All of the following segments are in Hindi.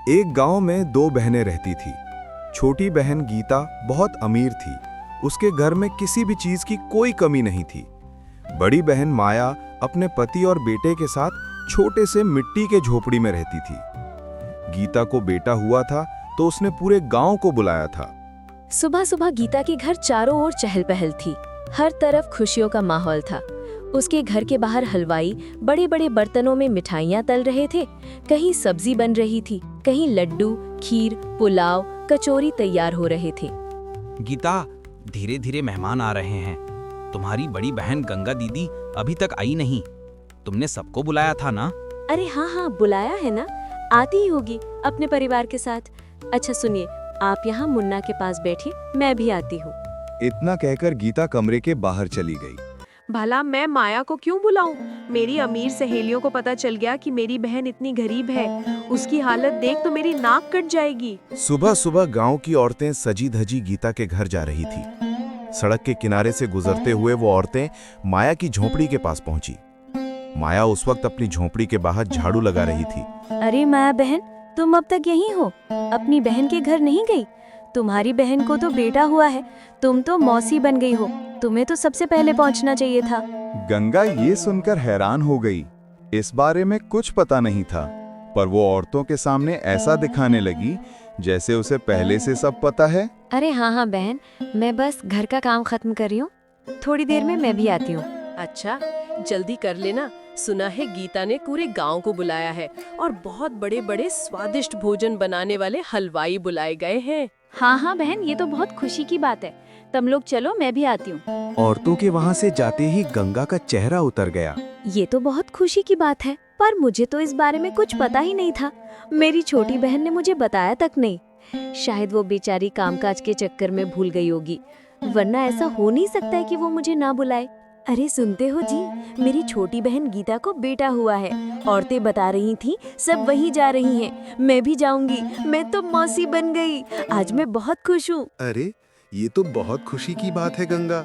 एक गांव में दो बहनें रहती थी। छोटी बहन गीता बहुत अमीर थी। उसके घर में किसी भी चीज की कोई कमी नहीं थी। बड़ी बहन माया अपने पति और बेटे के साथ छोटे से मिट्टी के झोपड़ी में रहती थी। गीता को बेटा हुआ था तो उसने पूरे गांव को बुलाया था। सुबह सुबह गीता के घर चारों ओर चहल पहल थी। हर तरफ खुशियों का माहौल था। उसके घर के बाहर हलवाई बड़े बड़े बर्तनों में मिठाइयाँ तल रहे थे। कहीं सब्जी बन रही थी, कहीं लड्डू, खीर, पुलाव, कचौरी तैयार हो रहे थे। गीता, धीरे धीरे मेहमान आ रहे हैं। तुम्हारी बड़ी बहन गंगा दीदी अभी तक आई नहीं। तुमने सबको बुलाया था ना? अरे हाँ, बुलाया है ना, आती ही होगी अपने परिवार के साथ। अच्छा सुनिए, आप यहाँ मुन्ना के पास बैठिए, मैं भी आती हूँ। इतना कहकर गीता कमरे के बाहर चली गई। भला मैं माया को क्यों बुलाऊं? मेरी अमीर सहेलियों को पता चल गया कि मेरी बहन इतनी गरीब है। उसकी हालत देख तो मेरी नाक कट जाएगी। सुबह सुबह गांव की औरतें सजी धजी गीता के घर जा रही थी। सड़क के किनारे से गुजरते हुए वो औरतें माया की झोपड़ी के पास पहुंची। माया उस वक्त अपनी झोपड़ी के बाहर झाड़ू लगा रही थी। अरे माया बहन, तुम अब तक यहीं हो? अपनी बहन के घर नहीं गई? तुम्हारी बहन को तो बेटा हुआ है, तुम तो मौसी बन गई हो। तुम्हें तो सबसे पहले पहुंचना चाहिए था। गंगा ये सुनकर हैरान हो गई। इस बारे में कुछ पता नहीं था, पर वो औरतों के सामने ऐसा दिखाने लगी जैसे उसे पहले से सब पता है। अरे हाँ बहन, मैं बस घर का काम खत्म कर रही हूँ, थोड़ी देर में मैं भी आती हूँ। अच्छा, जल्दी कर लेना। सुना है गीता ने पूरे गांव को बुलाया है और बहुत बड़े बड़े स्वादिष्ट भोजन बनाने वाले हलवाई बुलाए गए हैं। हाँ बहन, ये तो बहुत खुशी की बात है। तुम लोग चलो, मैं भी आती हूँ। औरतों के वहां से जाते ही गंगा का चेहरा उतर गया। ये तो बहुत खुशी की बात है, पर मुझे तो इस बारे में कुछ पता ही नहीं था। मेरी छोटी बहन ने मुझे बताया तक नहीं। शायद वो बेचारी कामकाज के चक्कर में भूल गई होगी, वरना ऐसा हो नहीं सकता है कि वो मुझे ना बुलाए। अरे सुनते हो जी, मेरी छोटी बहन गीता को बेटा हुआ है। औरतें बता रही थी सब वहीं जा रही हैं। मैं भी जाऊंगी, मैं तो मौसी बन गई। आज मैं बहुत खुश हूँ। अरे ये तो बहुत खुशी की बात है गंगा,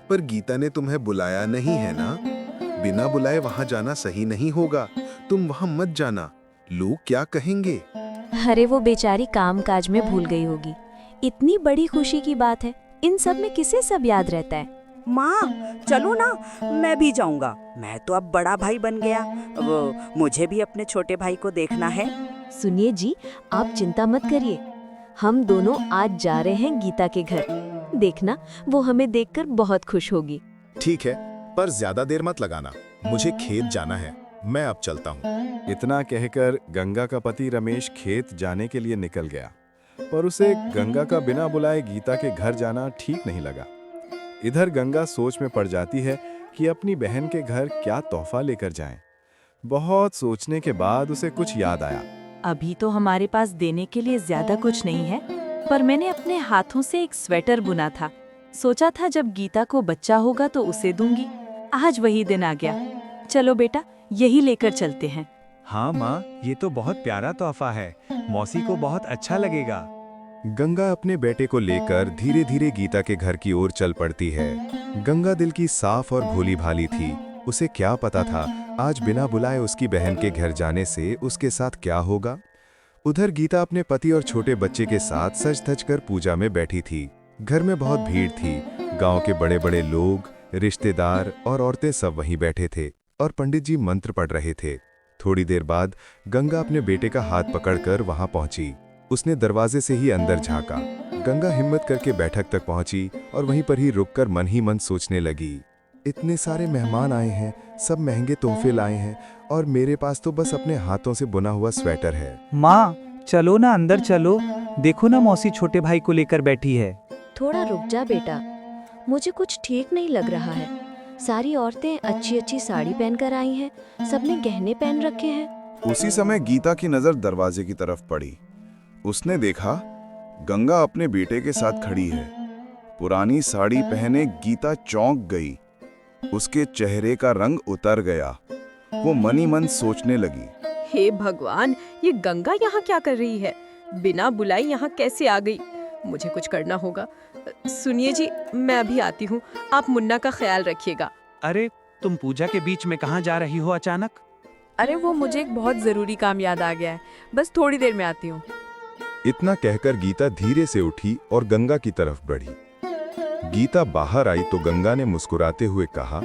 पर गीता ने तुम्हें बुलाया नहीं है ना? बिना बुलाए वहाँ जाना सही नहीं होगा। तुम वहाँ मत जाना, लोग क्या कहेंगे? अरे वो बेचारी कामकाज में भूल गई होगी। इतनी बड़ी खुशी की बात है, इन सब में किसे सब याद रहता है। माँ चलो ना, मैं भी जाऊंगा। मैं तो अब बड़ा भाई बन गया, मुझे भी अपने छोटे भाई को देखना है। सुनिए जी, आप चिंता मत करिए, हम दोनों आज जा रहे हैं गीता के घर। देखना, वो हमें देखकर बहुत खुश होगी। ठीक है, पर ज्यादा देर मत लगाना, मुझे खेत जाना है। मैं अब चलता हूँ। इतना कहकर गंगा का पति रमेश खेत जाने के लिए निकल गया, पर उसे गंगा का बिना बुलाए गीता के घर जाना ठीक नहीं लगा। इधर गंगा सोच में पड़ जाती है कि अपनी बहन के घर क्या तोहफा लेकर जाएं। बहुत सोचने के बाद उसे कुछ याद आया। अभी तो हमारे पास देने के लिए ज्यादा कुछ नहीं है, पर मैंने अपने हाथों से एक स्वेटर बुना था। सोचा था जब गीता को बच्चा होगा तो उसे दूंगी। आज वही दिन आ गया। चलो बेटा, यही लेकर चलते हैं। हाँ माँ, ये तो बहुत प्यारा तोहफा है। मौसी को बहुत अच्छा लगेगा। गंगा अपने बेटे को लेकर धीरे धीरे गीता के घर की ओर चल पड़ती है। गंगा दिल की साफ और भोली भाली थी। उसे क्या पता था आज बिना बुलाए उसकी बहन के घर जाने से उसके साथ क्या होगा। उधर गीता अपने पति और छोटे बच्चे के साथ सज धज कर पूजा में बैठी थी। घर में बहुत भीड़ थी। गांव के बड़े बड़े लोग, रिश्तेदार और औरतें सब वहीं बैठे थे और पंडित जी मंत्र पढ़ रहे थे। थोड़ी देर बाद गंगा अपने बेटे का हाथ पकड़कर वहां पहुंची। उसने दरवाजे से ही अंदर झांका। गंगा हिम्मत करके बैठक तक पहुंची और वहीं पर ही रुककर मन ही मन सोचने लगी, इतने सारे मेहमान आए हैं, सब महंगे तोहफे लाए हैं और मेरे पास तो बस अपने हाथों से बुना हुआ स्वेटर है। माँ चलो ना, अंदर चलो। देखो ना, मौसी छोटे भाई को लेकर बैठी है। थोड़ा रुक जा बेटा, मुझे कुछ ठीक नहीं लग रहा है। सारी औरतें अच्छी अच्छी साड़ी पहनकर आई हैं, सबने गहने पहन रखे हैं। उसी समय गीता की नजर दरवाजे की तरफ पड़ी। उसने देखा गंगा अपने बेटे के साथ खड़ी है। पुरानी साड़ी पहने गीता चौंक गई। उसके चेहरे का रंग उतर गया। वो मनी मन सोचने लगी, हे भगवान, ये गंगा यहाँ क्या कर रही है? बिना बुलाए यहाँ कैसे आ गई? मुझे कुछ करना होगा। सुनिए जी, मैं अभी आती हूँ, आप मुन्ना का ख्याल रखिएगा। अरे तुम पूजा के बीच में कहाँ जा रही हो अचानक? अरे वो मुझे एक बहुत ज़रूरी काम याद आ गया है, बस थोड़ी देर में आती हूँ। इतना कहकर गीता धीरे से उठी और गंगा की तरफ बढ़ी। गीता बाहर आई तो गंगा ने मुस्कुराते हुए कहा,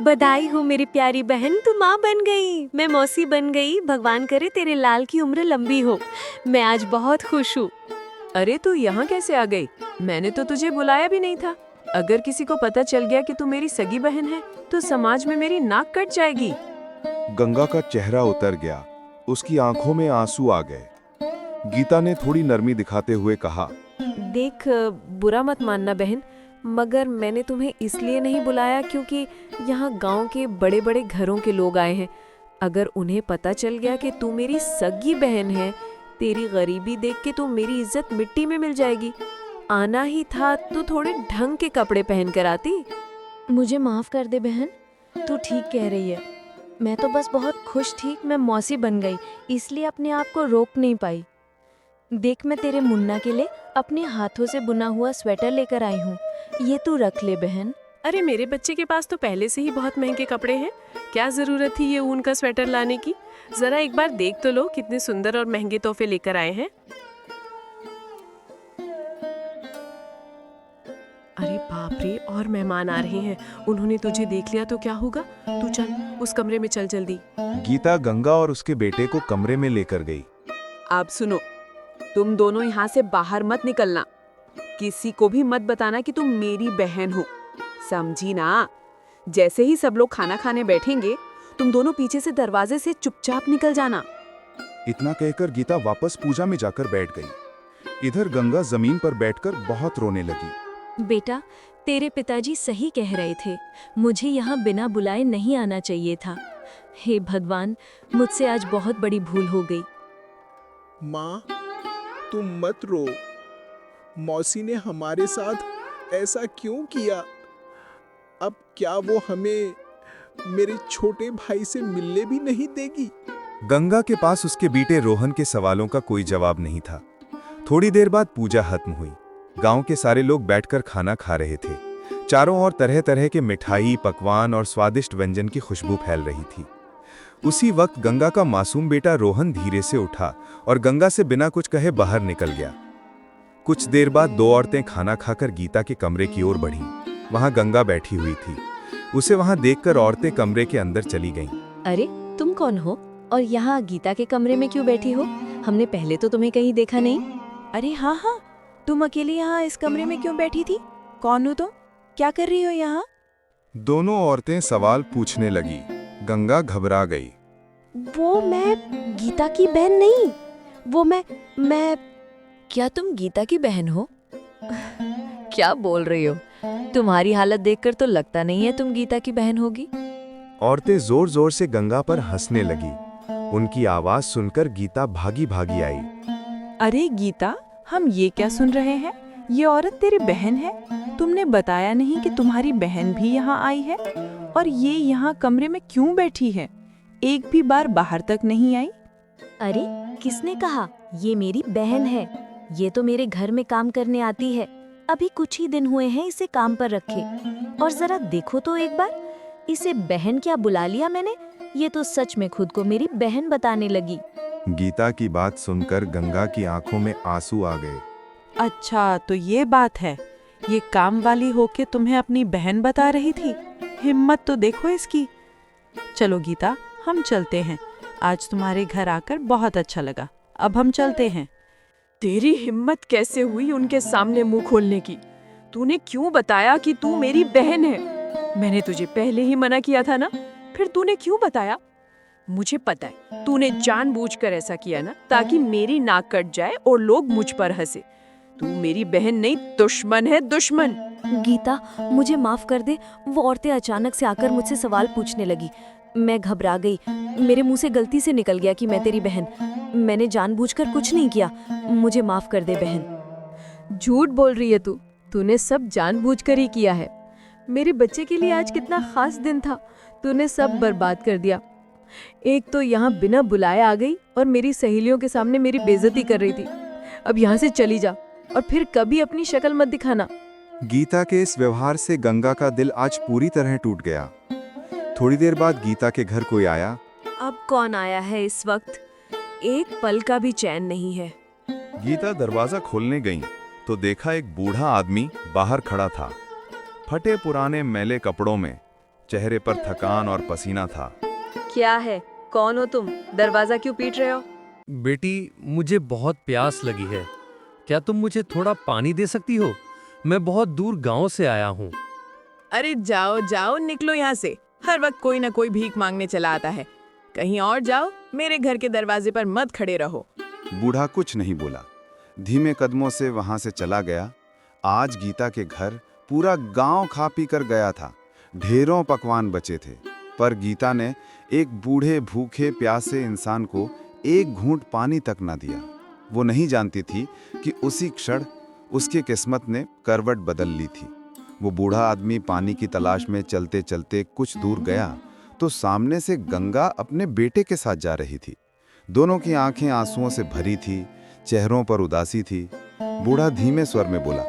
बधाई हो मेरी प्यारी बहन, तू माँ बन गई, मैं मौसी बन गई। भगवान करे तेरे लाल की उम्र लंबी हो। मैं आज बहुत खुश हूँ। अरे तू यहाँ कैसे आ गई? मैंने तो तुझे बुलाया भी नहीं था। अगर किसी को पता चल गया कि तू मेरी सगी बहन है तो समाज में मेरी नाक कट जाएगी। गंगा का चेहरा उतर गया, उसकी आंखों में आंसू आ गए। गीता ने थोड़ी नरमी दिखाते हुए कहा, देख, बुरा मत मानना बहन, मगर मैंने तुम्हें इसलिए नहीं बुलाया क्योंकि यहाँ गांव के बड़े बड़े घरों के लोग आए हैं। अगर उन्हें पता चल गया कि तू मेरी सगी बहन है, तेरी गरीबी देख के तो मेरी इज्जत मिट्टी में मिल जाएगी। आना ही था तो थोड़े ढंग के कपड़े पहन कर आती। मुझे माफ कर दे बहन, तू ठीक कह रही है। मैं तो बस बहुत खुश थी, मैं मौसी बन गई, इसलिए अपने आप को रोक नहीं पाई। देख, मैं तेरे मुन्ना के लिए अपने हाथों से बुना हुआ स्वेटर लेकर आई हूँ, ये तू रख ले बहन। अरे मेरे बच्चे के पास तो पहले से ही बहुत महंगे कपड़े हैं, क्या जरूरत थी ये ऊन का स्वेटर लाने की? जरा एक बार देख तो लो कितने सुंदर और महंगे तोहफे लेकर आए हैं। अरे बाप रे, और मेहमान आ रहे हैं। उन्होंने तुझे देख लिया तो क्या होगा? तू चल उस कमरे में चल जल्दी। गीता गंगा और उसके बेटे को कमरे में लेकर गई। आप सुनो, तुम दोनों यहाँ से बाहर मत निकलना। किसी को भी मत बताना कि तुम मेरी बहन हो, समझी ना? जैसे ही सब लोग खाना खाने बैठेंगे, तुम दोनों पीछे से दरवाजे से चुपचाप निकल जाना। इतना कहकर गीता वापस पूजा में जाकर बैठ गई। इधर गंगा जमीन पर बैठकर बहुत रोने लगी। बेटा, तेरे पिताजी सही कह रहे थे, मुझे यहाँ बिना बुलाए नहीं आना चाहिए था। हे भगवान, मुझसे आज बहुत बड़ी भूल हो गई। माँ, तुम मत रो। मौसी ने हमारे साथ ऐसा क्यों किया? अब क्या वो हमें मेरे छोटे भाई से मिलने भी नहीं देगी? गंगा के पास उसके बेटे रोहन के सवालों का कोई जवाब नहीं था। थोड़ी देर बाद पूजा खत्म हुई। गांव के सारे लोग बैठकर खाना खा रहे थे। चारों ओर तरह तरह के मिठाई, पकवान और स्वादिष्ट व्यंजन की खुशबू फैल रही थी। उसी वक्त गंगा का मासूम बेटा रोहन धीरे से उठा और गंगा से बिना कुछ कहे बाहर निकल गया। कुछ देर बाद दो औरतें खाना खाकर गीता के कमरे की ओर बढ़ीं। वहां गंगा बैठी हुई थी। उसे वहां देखकर औरतें कमरे के अंदर चली गईं। अरे, तुम कौन हो और यहाँ गीता के कमरे में क्यों बैठी हो? हमने पहले तो तुम्हें कहीं देखा नहीं। अरे हाँ, तुम अकेले यहाँ इस कमरे में क्यों बैठी थी? कौन हो तुम? क्या कर रही हो यहाँ? दोनों औरतें सवाल पूछने लगी। गंगा घबरा गई। वो मैं गीता की बहन नहीं। वो मैं क्या तुम गीता की बहन हो? क्या बोल रही हो? तुम्हारी हालत देखकर तो लगता नहीं है तुम गीता की बहन होगी। औरतें जोर जोर से गंगा पर हंसने लगी। उनकी आवाज सुनकर गीता भागी भागी आई। अरे गीता, हम ये क्या सुन रहे हैं? ये औरत तेरी बहन है। तुमने बताया नहीं कि तुम्हारी बहन भी यहाँ आई है, और ये यहाँ कमरे में क्यों बैठी है? एक भी बार बाहर तक नहीं आई। अरे, किसने कहा? ये मेरी बहन है। ये तो मेरे घर में काम करने आती है। अभी कुछ ही दिन हुए हैं इसे काम पर रखे, और जरा देखो तो एक बार, इसे बहन क्या बुला लिया मैंने? ये तो सच में खुद को मेरी बहन बताने लगी। गीता की बात सुनकर गंगा की आंखों में आंसू आ गए। अच्छा, तो ये बात है। ये काम वाली होके तुम्हें अपनी बहन बता रही थी। हिम्मत तो देखो इसकी। चलो गीता, हम चलते हैं। आज तुम्हारे घर आकर बहुत अच्छा लगा। अब हम चलते हैं। तेरी हिम्मत कैसे हुई उनके सामने मुंह खोलने की? तूने क्यों बताया कि तू मेरी बहन है? मैंने तुझे पहले ही मना किया था ना, फिर तूने क्यों बताया? मुझे पता है तूने जानबूझकर ऐसा किया ना, ताकि मेरी नाक कट जाए और लोग मुझ पर हंसे। तू मेरी बहन नहीं, दुश्मन है, दुश्मन। गीता, मुझे माफ कर दे। वो औरतें अचानक से आकर मुझसे सवाल पूछने लगी। मैं घबरा गई। मेरे मुंह से गलती से निकल गया कि मैं तेरी बहन। मैंने जानबूझकर कुछ नहीं किया। मुझे माफ कर दे बहन। झूठ बोल रही है तू। तूने सब जानबूझकर ही किया है। मेरे बच्चे के लिए आज कितना खास दिन था, तूने सब बर्बाद कर दिया। एक तो यहाँ बिना बुलाए आ गई और मेरी सहेलियों के सामने मेरी बेइज्जती कर रही थी। अब यहाँ से चली जा और फिर कभी अपनी शक्ल मत दिखाना। गीता के इस व्यवहार से गंगा का दिल आज पूरी तरह टूट गया। थोड़ी देर बाद गीता के घर कोई आया। अब कौन आया है इस वक्त? एक पल का भी चैन नहीं है। गीता दरवाजा खोलने गई तो देखा एक बूढ़ा आदमी बाहर खड़ा था। फटे पुराने मैले कपड़ों में, चेहरे पर थकान और पसीना था। क्या है? कौन हो तुम? दरवाजा क्यों पीट रहे हो? बेटी, मुझे बहुत प्यास लगी है। क्या तुम मुझे थोड़ा पानी दे सकती हो? मैं बहुत दूर गांव से आया हूँ। अरे जाओ जाओ, निकलो यहाँ से। हर वक्त कोई ना कोई भीख मांगने चला आता है। कहीं और जाओ, मेरे घर के दरवाजे पर मत खड़े रहो। बूढ़ा कुछ नहीं बोला, धीमे कदमों से वहां से चला गया। आज गीता के घर पूरा गांव खा पी कर गया था। ढेरों पकवान बचे थे, पर गीता ने एक बूढ़े भूखे प्यासे इंसान को एक घूंट पानी तक न दिया। वो नहीं जानती थी कि उसी क्षण उसकी किस्मत ने करवट बदल ली थी। वो बूढ़ा आदमी पानी की तलाश में चलते चलते कुछ दूर गया तो सामने से गंगा अपने बेटे के साथ जा रही थी। दोनों की आंखें आंसुओं से भरी थी, चेहरों पर उदासी थी। बूढ़ा धीमे स्वर में बोला,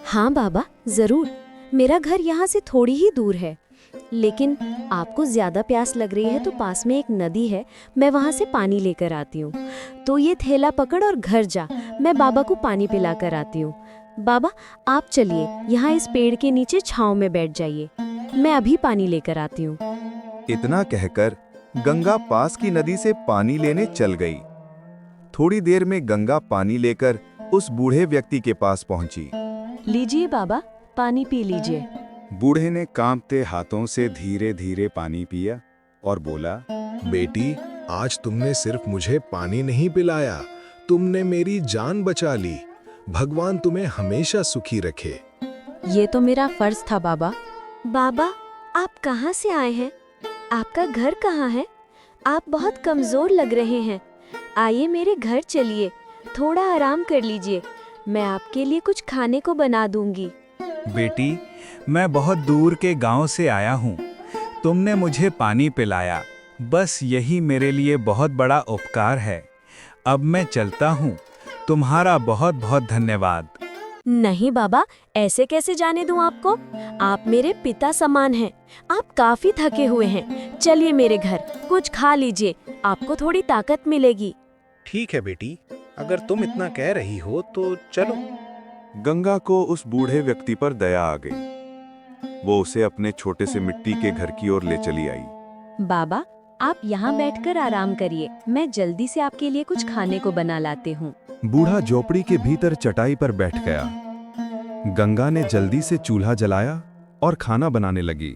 हाँ बाबा, जरूर। मेरा घर यहाँ से थोड़ी ही दूर है, लेकिन आपको ज्यादा प्यास लग रही है तो पास में एक नदी है, मैं वहाँ से पानी लेकर आती हूँ। तो ये थैला पकड़ और घर जा, मैं बाबा को पानी पिला कर आती हूँ। बाबा आप चलिए, यहाँ इस पेड़ के नीचे छांव में बैठ जाइए, मैं अभी पानी लेकर आती हूँ। इतना कहकर गंगा पास की नदी से पानी लेने चल गई। थोड़ी देर में गंगा पानी लेकर उस बूढ़े व्यक्ति के पास पहुंची। लीजिए बाबा, पानी पी लीजिए। बूढ़े ने कांपते हाथों से धीरे धीरे पानी पिया और बोला, बेटी, आज तुमने सिर्फ मुझे पानी नहीं पिलाया, तुमने मेरी जान बचा ली। भगवान तुम्हें हमेशा सुखी रखे। ये तो मेरा फर्ज था बाबा। बाबा आप कहाँ से आए हैं? आपका घर कहाँ है? आप बहुत कमजोर लग रहे हैं। आइए मेरे घर चलिए, थोड़ा आराम कर लीजिए, मैं आपके लिए कुछ खाने को बना दूंगी। बेटी, मैं बहुत दूर के गांव से आया हूँ। तुमने मुझे पानी पिलाया, बस यही मेरे लिए बहुत बड़ा उपकार है। अब मैं चलता हूँ, तुम्हारा बहुत बहुत धन्यवाद। नहीं बाबा, ऐसे कैसे जाने दूं आपको? आप मेरे पिता समान हैं। आप काफी थके हुए हैं, चलिए मेरे घर, कुछ खा लीजिए, आपको थोड़ी ताकत मिलेगी। ठीक है बेटी, अगर तुम इतना कह रही हो तो चलो। गंगा को उस बूढ़े व्यक्ति पर दया आ गई। वो उसे अपने छोटे से मिट्टी के घर की ओर ले चली आई। बाबा आप यहाँ बैठकर आराम करिए, मैं जल्दी से आपके लिए कुछ खाने को बना लाती हूँ। बूढ़ा झोपड़ी के भीतर चटाई पर बैठ गया। गंगा ने जल्दी से चूल्हा जलाया और खाना बनाने लगी।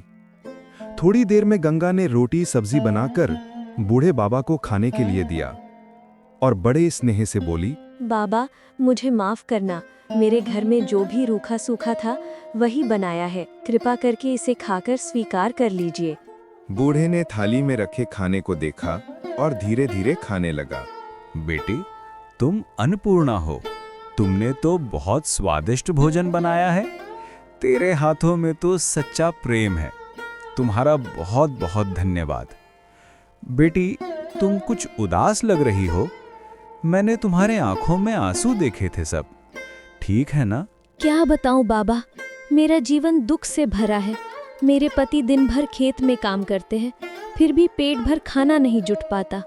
थोड़ी देर में गंगा ने रोटी सब्जी बनाकर बूढ़े बाबा को खाने के लिए दिया और बड़े स्नेह से बोली, बाबा मुझे माफ करना, मेरे घर में जो भी रूखा सूखा था वही बनाया है, कृपा करके इसे खाकर स्वीकार कर लीजिए। बूढ़े ने थाली में रखे खाने को देखा और धीरे धीरे खाने लगा। बेटी, तुम अन्नपूर्णा हो, तुमने तो बहुत स्वादिष्ट भोजन बनाया है। तेरे हाथों में तो सच्चा प्रेम है। तुम्हारा बहुत बहुत धन्यवाद। बेटी, तुम कुछ उदास लग रही हो। मैंने तुम्हारे आंखों में आंसू देखे थे। सब ठीक है ना? क्या बताऊं बाबा, मेरा जीवन दुख से भरा है। मेरे पति दिन भर खेत में काम करते हैं, फिर भी पेट भर खाना नहीं जुट पाता।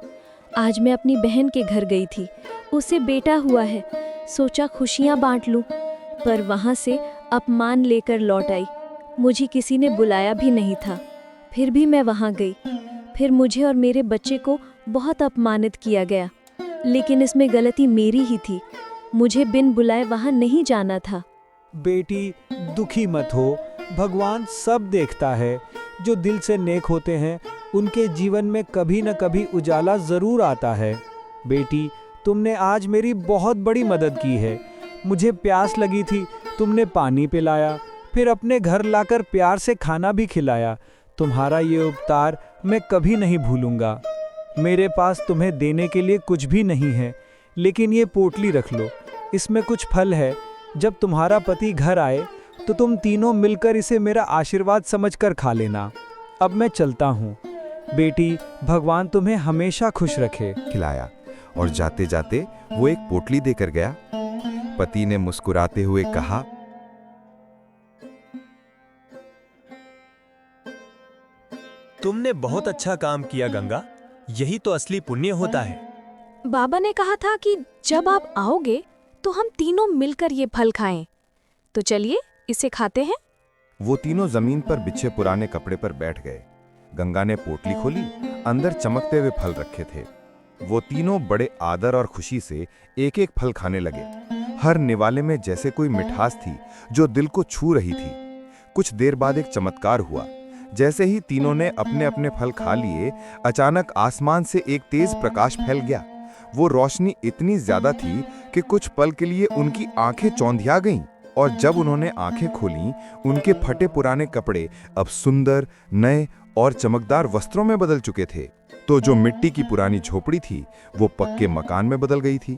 आज मैं अपनी बहन के घर गई थी, उसे बेटा हुआ है, सोचा खुशियां बांट लूं, पर वहां से अपमान लेकर लौट आई। मुझे किसी ने बुलाया भी नहीं था, फिर भी मैं वहां गई। फिर मुझे और मेरे बच्चे को बहुत अपमानित किया गया, लेकिन इसमें गलती मेरी ही थी। मुझे बिन बुलाए वहां नहीं जाना था। बेटी, दुखी मत हो, भगवान सब देखता है। जो दिल से नेक होते हैं उनके जीवन में कभी न कभी उजाला जरूर आता है। बेटी, तुमने आज मेरी बहुत बड़ी मदद की है। मुझे प्यास लगी थी, तुमने पानी पिलाया, फिर अपने घर लाकर प्यार से खाना भी खिलाया। तुम्हारा ये उपकार मैं कभी नहीं भूलूंगा। मेरे पास तुम्हें देने के लिए कुछ भी नहीं है, लेकिन ये पोटली रख लो, इसमें कुछ फल है। जब तुम्हारा पति घर आए तो तुम तीनों मिलकर इसे मेरा आशीर्वाद समझकर खा लेना। अब मैं चलता हूँ। बेटी, भगवान तुम्हें हमेशा खुश रखे। खिलाया और जाते जाते वो एक पोटली देकर गया। पति ने मुस्कुराते हुए कहा, तुमने बहुत अच्छा काम किया गंगा। यही तो असली पुण्य होता है। बाबा ने कहा था कि जब आप आओगे तो हम तीनों मिलकर ये फल खाएं। तो चलिए इसे खाते हैं। वो तीनों जमीन पर बिछे पुराने कपड़े पर बैठ गए। गंगा ने पोटली खोली, अंदर चमकते हुए फल रखे थे। वो तीनों बड़े आदर और खुशी से एक एक फल खाने लगे। हर निवाले में जैसे कोई मिठास थी जो दिल को छू रही थी। कुछ देर बाद एक चमत्कार हुआ। जैसे ही तीनों ने अपने अपने फल खा लिए, अचानक आसमान से एक तेज प्रकाश फैल गया। वो रोशनी इतनी ज्यादा थी कि कुछ पल के लिए उनकी आंखें चौंधिया गईं, और जब उन्होंने आंखें खोलीं, उनके फटे पुराने कपड़े अब सुंदर, नए और चमकदार वस्त्रों में बदल चुके थे। तो जो मिट्टी की पुरानी झोपड़ी थी, वो पक्के मकान में बदल गई थी।